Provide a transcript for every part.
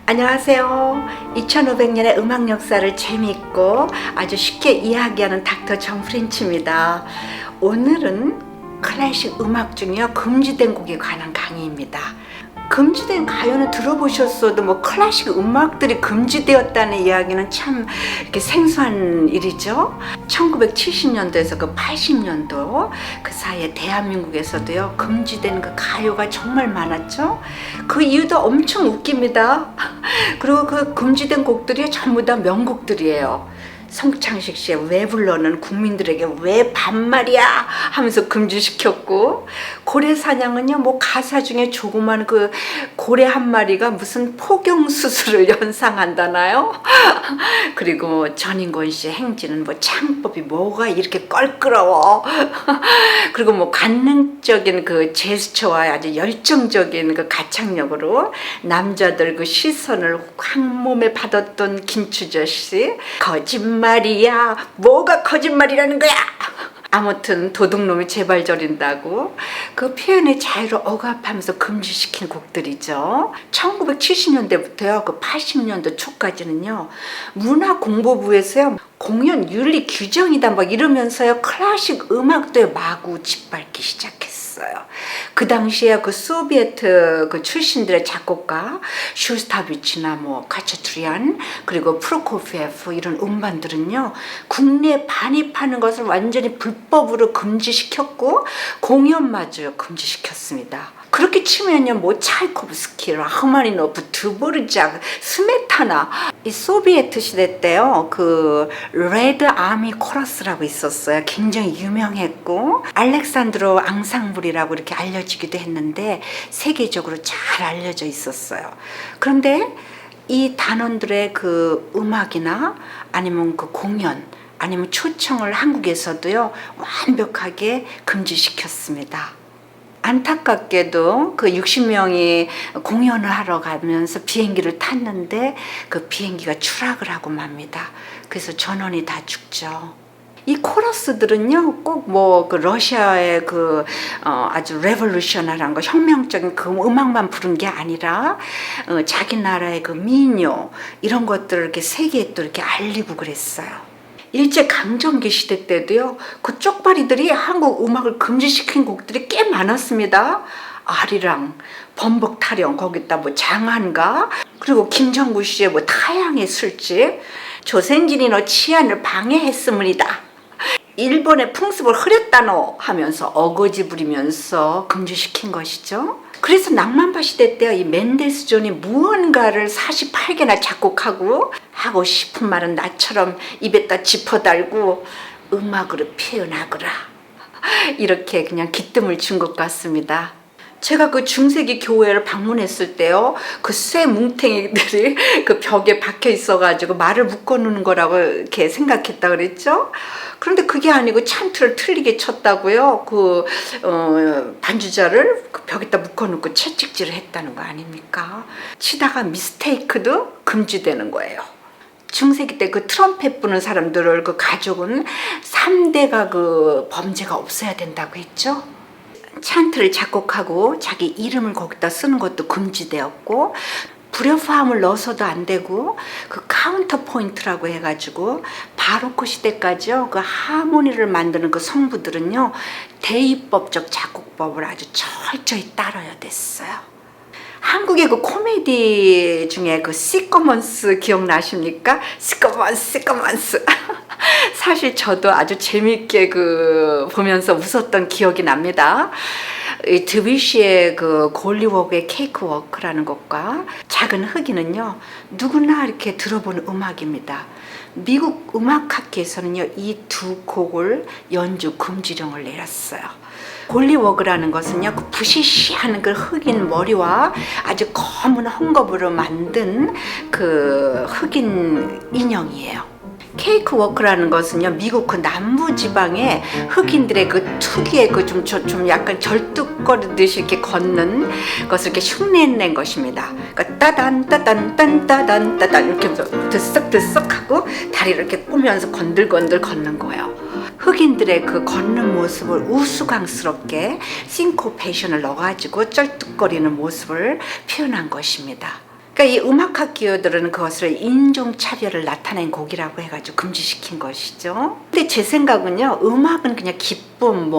안녕하세요. 2500년의 음악 역사를 재미있고 아주 쉽게 이야기하는 닥터 정 프렌치입니다. 오늘은 클래식 음악 중에 금지된 곡에 관한 강의입니다. 금지된 가요는 들어보셨어도 뭐 클래식 음악들이 금지되었다는 이야기는 참 이렇게 생소한 일이죠. 1970년도에서 그 80년도 그 사이에 대한민국에서도요 금지된 그 가요가 정말 많았죠. 그 이유도 엄청 웃깁니다. 그리고 그 금지된 곡들이 전부 다 명곡들이에요. 성창식 씨의 왜 불러는 국민들에게 왜 반말이야 하면서 금지시켰고, 고래 사냥은요 뭐 가사 중에 조그만 그 고래 한 마리가 무슨 포경 수술을 연상한다나요? 그리고 전인권 씨의 행진은 뭐 창법이 뭐가 이렇게 껄끄러워. 그리고 뭐 관능적인 그 제스처와 아주 열정적인 그 가창력으로 남자들 그 시선을 확 몸에 받았던 김추저 씨, 거짓말이야 뭐가 거짓말이라는 거야. 아무튼 도둑놈이 제발 저린다고 그 표현의 자유를 억압하면서 금지시킨 곡들이죠. 1970년대부터요 그 80년도 초까지는요 문화공보부에서요 공연 윤리 규정이다 막 이러면서요 클래식 음악도 마구 짓밟기 시작했어요. 그 당시에 그 소비에트 그 출신들의 작곡가 쇼스타비치나 뭐 카차투리안 그리고 프로코피에프 이런 음반들은요 국내에 반입하는 것을 완전히 불법으로 금지시켰고 공연마저 금지시켰습니다. 그렇게 치면요 뭐 차이코프스키, 라흐마니노프, 드보르작, 스메타나, 이 소비에트 시대 때요 그 레드 아미 코러스라고 있었어요. 굉장히 유명했고 알렉산드로 앙상블이라고 이렇게 알려지기도 했는데 세계적으로 잘 알려져 있었어요. 그런데 이 단원들의 그 음악이나 아니면 그 공연 아니면 초청을 한국에서도요 완벽하게 금지시켰습니다. 안타깝게도 그 60명이 공연을 하러 가면서 비행기를 탔는데 그 비행기가 추락을 하고 맙니다. 그래서 전원이 다 죽죠. 이 코러스들은요 꼭 뭐 그 러시아의 그 아주 레볼루셔널한 거 혁명적인 그 음악만 부른 게 아니라 자기 나라의 그 민요 이런 것들을 이렇게 세계에 또 이렇게 알리고 그랬어요. 일제 강점기 시대 때도요 그 쪽발이들이 한국 음악을 금지시킨 곡들이 꽤 많았습니다. 아리랑, 범벅 타령, 거기다 뭐 장한가, 그리고 김정구 씨의 뭐 타향의 술집, 조선진이 너 치안을 방해했으므리다, 일본의 풍습을 흐렸다노 하면서 어거지 부리면서 금지시킨 것이죠. 그래서 낭만파 시대 때 이 멘데스 존이 무언가를 48개나 작곡하고 하고 싶은 말은 나처럼 입에다 짚어달고 음악으로 표현하거라 이렇게 그냥 기뜸을 준 것 같습니다. 제가 그 중세기 교회를 방문했을 때요 그 쇠 뭉탱이들이 그 벽에 박혀 있어가지고 말을 묶어놓는 거라고 이렇게 생각했다 그랬죠. 그런데 그게 아니고 찬투를 틀리게 쳤다고요. 그 반주자를 그 벽에다 묶어놓고 채찍질을 했다는 거 아닙니까? 치다가 미스테이크도 금지되는 거예요. 중세기 때 그 트럼펫 부는 사람들을 그 가족은 3대가 그 범죄가 없어야 된다고 했죠. 찬트를 작곡하고 자기 이름을 거기다 쓰는 것도 금지되었고, 불협화음을 넣어서도 안 되고, 그 카운터 포인트라고 해가지고 바로크 시대까지요 그 하모니를 만드는 그 성부들은요 대입법적 작곡법을 아주 철저히 따라야 됐어요. 한국의 그 코미디 중에 그 시커먼스 기억나십니까? 시커먼스. 사실 저도 아주 재밌게 그 보면서 웃었던 기억이 납니다. 이 드뷔시의 그 골리워크의 케이크워크라는 것과 작은 흑인은요 누구나 이렇게 들어보는 음악입니다. 미국 음악학회에서는요 이 두 곡을 연주 금지령을 내렸어요. 골리워크라는 것은요 그 부시시하는 그 흑인 머리와 아주 검은 헝겊으로 만든 그 흑인 인형이에요. 케이크워크라는 것은요 미국 그 남부 지방의 흑인들의 그 특유의 그 좀 약간 절뚝거리듯이 이렇게 걷는 것을 이렇게 흉내낸 것입니다. 그러니까 따단 따단 딴 따단 따단 이렇게 하면서 들썩들썩하고 다리를 이렇게 꼬면서 건들건들 걷는 거예요. 흑인들의 그 걷는 모습을 우스꽝스럽게 싱코페이션을 넣어가지고 쩔뚝거리는 모습을 표현한 것입니다. 그러니까 이 음악학교들은 그것을 인종차별을 나타낸 곡이라고 해가지고 금지시킨 것이죠. 근데 제 생각은요, 음악은 그냥 기쁨,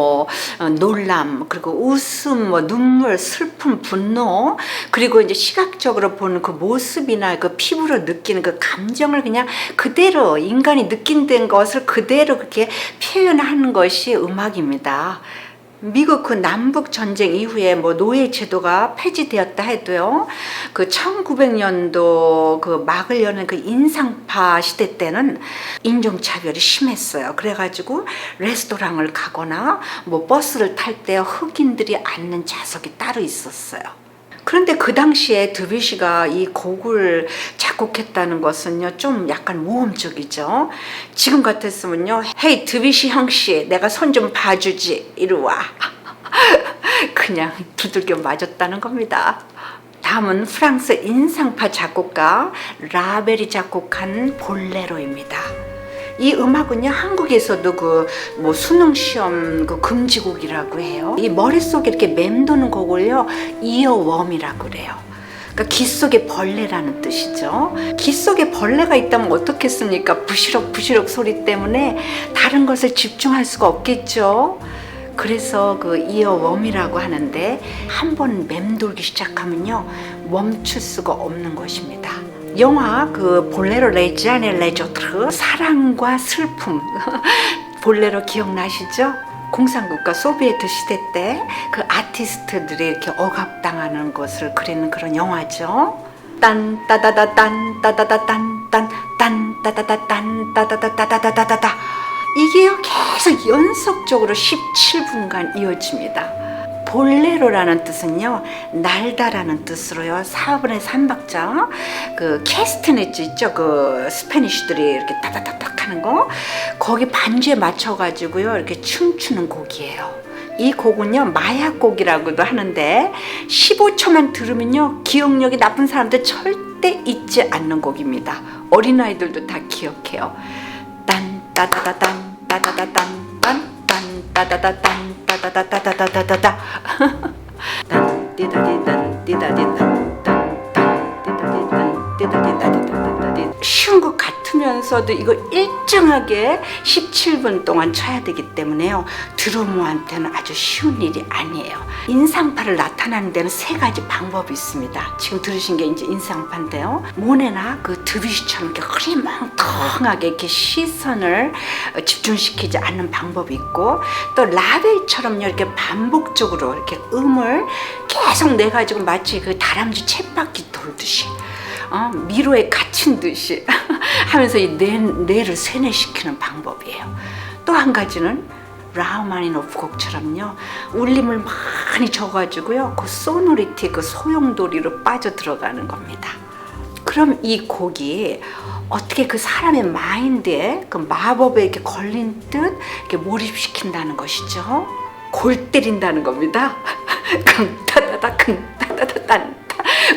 놀람, 그리고 웃음, 눈물, 슬픔, 분노, 그리고 이제 시각적으로 보는 그 모습이나 그 피부로 느끼는 그 감정을 그냥 그대로 인간이 느낀 것을 그대로 그렇게 표현하는 것이 음악입니다. 미국 그 남북 전쟁 이후에 노예 제도가 폐지되었다 해도요, 그 1900년도 그 막을 여는 그 인상파 시대 때는 인종차별이 심했어요. 그래가지고 레스토랑을 가거나 버스를 탈 때 흑인들이 앉는 좌석이 따로 있었어요. 그런데 그 당시에 드뷔시가 이 곡을 작곡했다는 것은요, 좀 약간 모험적이죠. 지금 같았으면요, 헤이 드뷔시 형씨, 내가 손 좀 봐주지, 이리 와. 그냥 두들겨 맞았다는 겁니다. 다음은 프랑스 인상파 작곡가 라벨이 작곡한 볼레로입니다. 이 음악은요, 한국에서도 수능 시험 금지곡이라고 해요. 이 머릿속에 이렇게 맴도는 곡을요, 이어웜이라고 그래요. 그러니까 귀 속에 벌레라는 뜻이죠. 귀 속에 벌레가 있다면 어떻겠습니까? 부시럭부시럭 소리 때문에 다른 것을 집중할 수가 없겠죠. 그래서 그 이어웜이라고 하는데, 한번 맴돌기 시작하면요, 멈출 수가 없는 것입니다. 영화 그 볼레로 레지아네 레조트르, 사랑과 슬픔 볼레로 기억나시죠? 공산국가 소비에트 시대 때 그 아티스트들이 이렇게 억압당하는 것을 그리는 그런 영화죠. 딴 따다다 딴 따다다 딴 따다다 딴 따다다 따다다다다다, 이게요 계속 연속적으로 17분간 이어집니다. 볼레로라는 뜻은요, 날다라는 뜻으로요, 4분의 3박자, 그 캐스트넷 있죠, 그 스페니쉬들이 이렇게 따다다닥 하는 거, 거기 반주에 맞춰가지고요, 이렇게 춤추는 곡이에요. 이 곡은요, 마약곡이라고도 하는데, 15초만 들으면요, 기억력이 나쁜 사람들 절대 잊지 않는 곡입니다. 어린아이들도 다 기억해요. 딴 따다다 딴 따다다 딴 따다다 딴 따다다다다다다다 딴 띠다디 딴 띠다디 딴 띠다디 딴 띠다디 따다다다다디. 쉬운 것 같으면서도 이거 일정하게 17분 동안 쳐야 되기 때문에요, 드러머한테는 아주 쉬운 일이 아니에요. 인상파를 나타내는 데는 3가지 방법이 있습니다. 지금 들으신 게 이제 인상파인데요, 모네나 그 드뷔시처럼 이렇게 흐리멍텅하게 이렇게 시선을 집중시키지 않는 방법이 있고, 또 라벨처럼요, 이렇게 반복적으로 이렇게 음을 계속 내가지고 마치 그 다람쥐 쳇바퀴 돌듯이 미로에 갇힌 듯이 하면서 이 뇌를 세뇌시키는 방법이에요. 또 한 가지는 라흐마니노프 곡처럼요, 울림을 많이 줘가지고요, 그 소노리티, 그 소용돌이로 빠져 들어가는 겁니다. 그럼 이 곡이 어떻게 그 사람의 마인드에 그 마법에 이렇게 걸린 듯 이렇게 몰입시킨다는 것이죠. 골 때린다는 겁니다. 쿵따다다 쿵따다다 딴,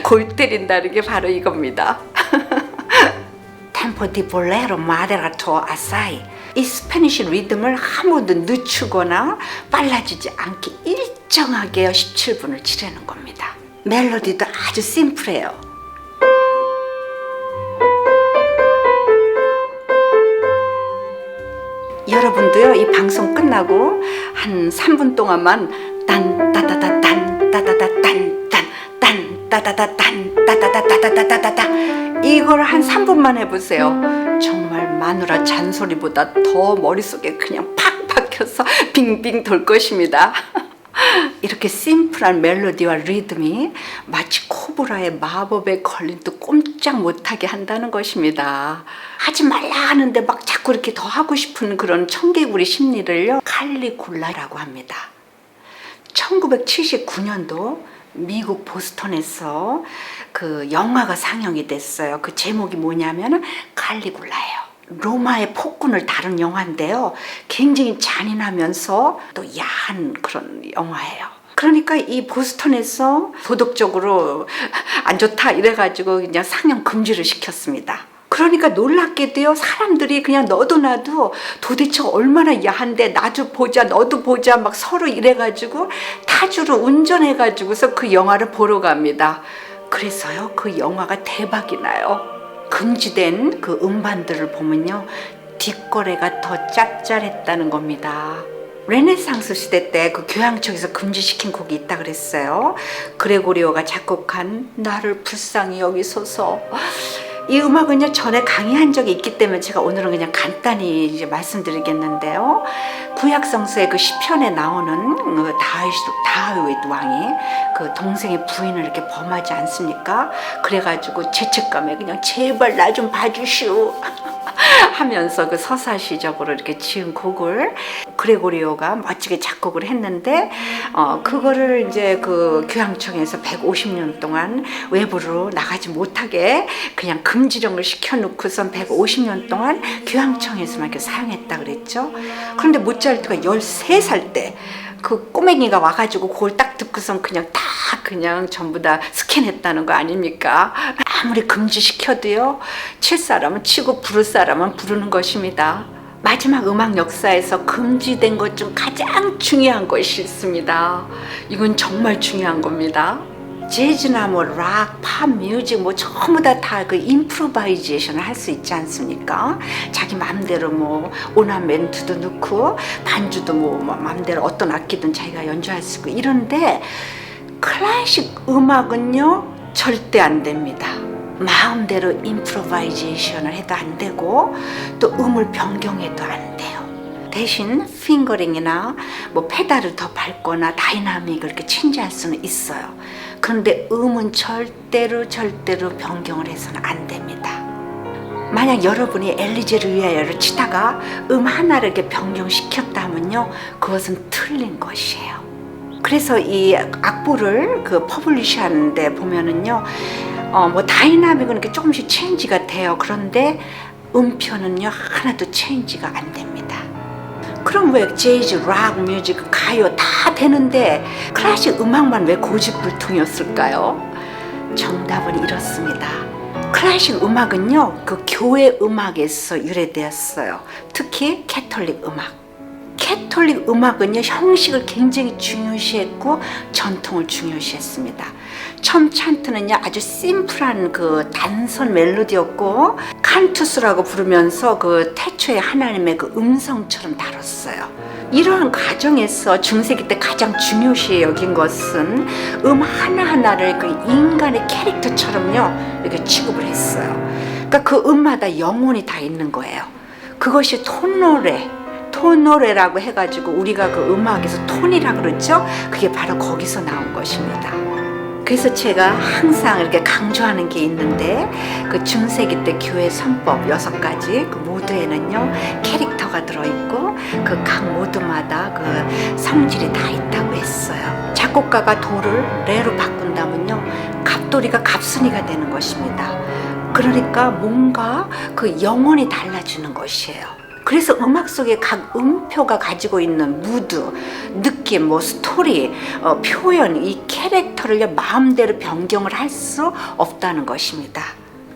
골 때린다는 게 바로 이겁니다. 템포 디 볼레로 마데라토 아사이, 이 스페니쉬 리듬을 한 번도 늦추거나 빨라지지 않게 일정하게 17분을 치르는 겁니다. 멜로디도 아주 심플해요. 여러분도요, 이 방송 끝나고 한 3분 동안만 딴 따다다 딴 따다다 딴 따다다 딴 따다다 따다다다다다, 이걸 한 3분만 해보세요. 정말 마누라 잔소리보다 더 머릿속에 그냥 팍 박혀서 빙빙 돌 것입니다. 이렇게 심플한 멜로디와 리듬이 마치 코브라의 마법에 걸린 듯 꼼짝 못하게 한다는 것입니다. 하지 말라 하는데 막 자꾸 이렇게 더 하고 싶은 그런 청개구리 심리를요, 칼리굴라라고 합니다. 1979년도 미국 보스턴에서 그 영화가 상영이 됐어요. 그 제목이 뭐냐면 칼리굴라예요. 로마의 폭군을 다룬 영화인데요, 굉장히 잔인하면서 또 야한 그런 영화예요. 그러니까 이 보스턴에서 도덕적으로 안 좋다 이래가지고 그냥 상영 금지를 시켰습니다. 그러니까 놀랍게도요, 사람들이 그냥 너도 나도 도대체 얼마나 야한데 나도 보자 너도 보자 막 서로 이래가지고 타주로 운전해가지고서 그 영화를 보러 갑니다. 그래서요, 그 영화가 대박이 나요. 금지된 그 음반들을 보면요, 뒷거래가 더 짭짤했다는 겁니다. 르네상스 시대 때 그 교향청에서 금지시킨 곡이 있다 그랬어요. 그레고리오가 작곡한 나를 불쌍히 여기소서. 이 음악은요, 전에 강의한 적이 있기 때문에 제가 오늘은 그냥 간단히 이제 말씀드리겠는데요. 구약 성서의 그 시편에 나오는 그 다윗 왕이 그 동생의 부인을 이렇게 범하지 않습니까? 그래가지고 죄책감에 그냥 제발 나 좀 봐주시오 하면서 그 서사시적으로 이렇게 지은 곡을 그레고리오가 멋지게 작곡을 했는데, 그거를 이제 그 교향청에서 150년 동안 외부로 나가지 못하게 그냥 금지령을 시켜놓고선 150년 동안 교향청에서만 이렇게 사용했다 그랬죠. 그런데 모차르트가 13살 때 그 꼬맹이가 와가지고 그걸 딱 듣고선 그냥 전부 다 스캔했다는 거 아닙니까? 아무리 금지시켜도요, 칠 사람은 치고 부를 사람은 부르는 것입니다. 마지막 음악 역사에서 금지된 것 중 가장 중요한 것이 있습니다. 이건 정말 중요한 겁니다. 재즈나 뭐 락, 팝, 뮤직 뭐 전부 다 그 임프로바이제이션을 할 수 있지 않습니까? 자기 마음대로 뭐 오나멘트도 넣고 반주도 뭐 마음대로 어떤 악기든 자기가 연주할 수 있고 이런데, 클래식 음악은요 절대 안 됩니다. 마음대로 임프로바이제이션을 해도 안 되고 또 음을 변경해도 안 돼요. 대신 핑거링이나 뭐 페달을 더 밟거나 다이나믹을 이렇게 체인지할 수는 있어요. 그런데 음은 절대로 변경을 해서는 안 됩니다. 만약 여러분이 엘리제를 위하여를 치다가 음 하나를 이렇게 변경시켰다면요, 그것은 틀린 것이에요. 그래서 이 악보를 그 퍼블리시 하는데 보면은요, 뭐 다이나믹은 이렇게 조금씩 체인지가 돼요. 그런데 음표는요 하나도 체인지가 안 됩니다. 그럼 왜 재즈, 락, 뮤직, 가요 다 되는데 클래식 음악만 왜 고집불통이었을까요? 정답은 이렇습니다. 클래식 음악은요, 그 교회 음악에서 유래되었어요. 특히 캐톨릭 음악. 캐톨릭 음악은요, 형식을 굉장히 중요시했고 전통을 중요시했습니다. 처음 찬트는요 아주 심플한 그 단선 멜로디였고, 칸투스라고 부르면서 그 태초의 하나님의 그 음성처럼 다뤘어요. 이러한 과정에서 중세기 때 가장 중요시 여긴 것은 음 하나하나를 그 인간의 캐릭터처럼요 이렇게 취급을 했어요. 그러니까 그 음마다 영혼이 다 있는 거예요. 그것이 톤노래라고 해가지고 우리가 그 음악에서 톤이라고 그러죠. 그게 바로 거기서 나온 것입니다. 그래서 제가 항상 이렇게 강조하는 게 있는데, 그 중세기 때 교회 선법 6가지 그 모두에는요 캐릭터가 들어있고 그 각 모두마다 그 성질이 다 있다고 했어요. 작곡가가 도를 레로 바꾼다면요, 갑돌이가 갑순이가 되는 것입니다. 그러니까 뭔가 그 영혼이 달라지는 것이에요. 그래서 음악 속에 각 음표가 가지고 있는 무드, 느낌, 뭐 스토리, 표현, 이 캐릭터를 마음대로 변경을 할 수 없다는 것입니다.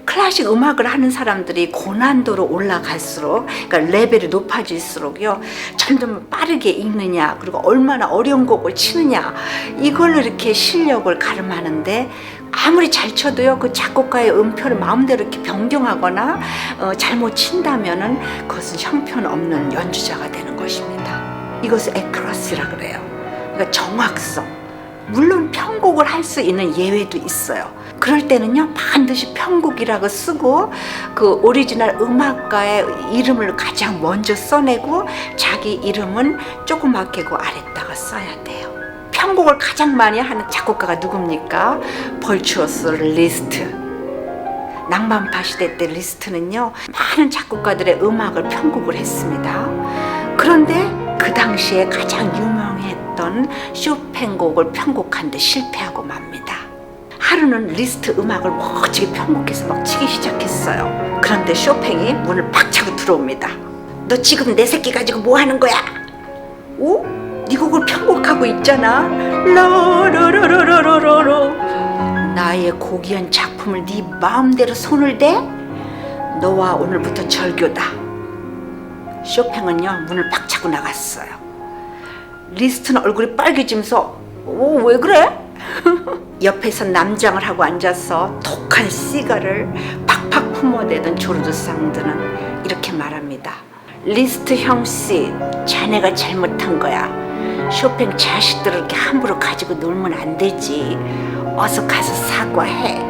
클래식 음악을 하는 사람들이 고난도로 올라갈수록, 그러니까 레벨이 높아질수록요, 점점 빠르게 읽느냐, 그리고 얼마나 어려운 곡을 치느냐, 이걸로 이렇게 실력을 가름하는데, 아무리 잘 쳐도요, 그 작곡가의 음표를 마음대로 이렇게 변경하거나 잘못 친다면은 그것은 형편없는 연주자가 되는 것입니다. 이것을 에크러시라 그래요. 그러니까 정확성. 물론 편곡을 할 수 있는 예외도 있어요. 그럴 때는요 반드시 편곡이라고 쓰고 그 오리지널 음악가의 이름을 가장 먼저 써내고 자기 이름은 조그맣게 그 아래다가 써야 돼요. 편곡을 가장 많이 하는 작곡가가 누굽니까? 벌추어스, 리스트. 낭만파 시대 때 리스트는요 많은 작곡가들의 음악을 편곡을 했습니다. 그런데 그 당시에 가장 유명했던 쇼팽 곡을 편곡하는데 실패하고 맙니다. 하루는 리스트 음악을 멋지게 편곡해서 막 치기 시작했어요. 그런데 쇼팽이 문을 팍 차고 들어옵니다. 너 지금 내 새끼 가지고 뭐 하는 거야? 오? 네 곡을 편곡하고 있잖아. 로로로로로로로. 나의 고귀한 작품을 네 마음대로 손을 대? 너와 오늘부터 절교다. 쇼팽은요 문을 팍 차고 나갔어요. 리스트는 얼굴이 빨개지면서 왜 그래? 옆에서 남장을 하고 앉아서 독한 시가를 팍팍 품어대던 조르드 상드는 이렇게 말합니다. 리스트 형씨, 자네가 잘못한 거야. 쇼팽 자식들을 이렇게 함부로 가지고 놀면 안 되지. 어서 가서 사과해.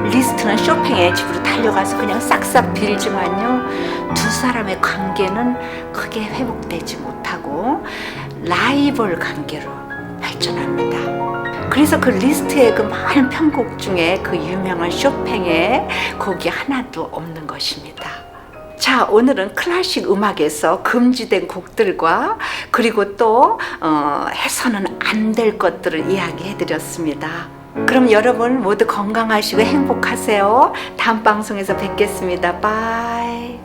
리스트는 쇼팽의 집으로 달려가서 그냥 싹싹 빌지만요, 두 사람의 관계는 크게 회복되지 못하고 라이벌 관계로 발전합니다. 그래서 그 리스트의 그 많은 편곡 중에 그 유명한 쇼팽의 곡이 하나도 없는 것입니다. 자, 오늘은 클래식 음악에서 금지된 곡들과 그리고 또 해서는 안 될 것들을 이야기해 드렸습니다. 그럼 여러분 모두 건강하시고 행복하세요. 다음 방송에서 뵙겠습니다. 바이.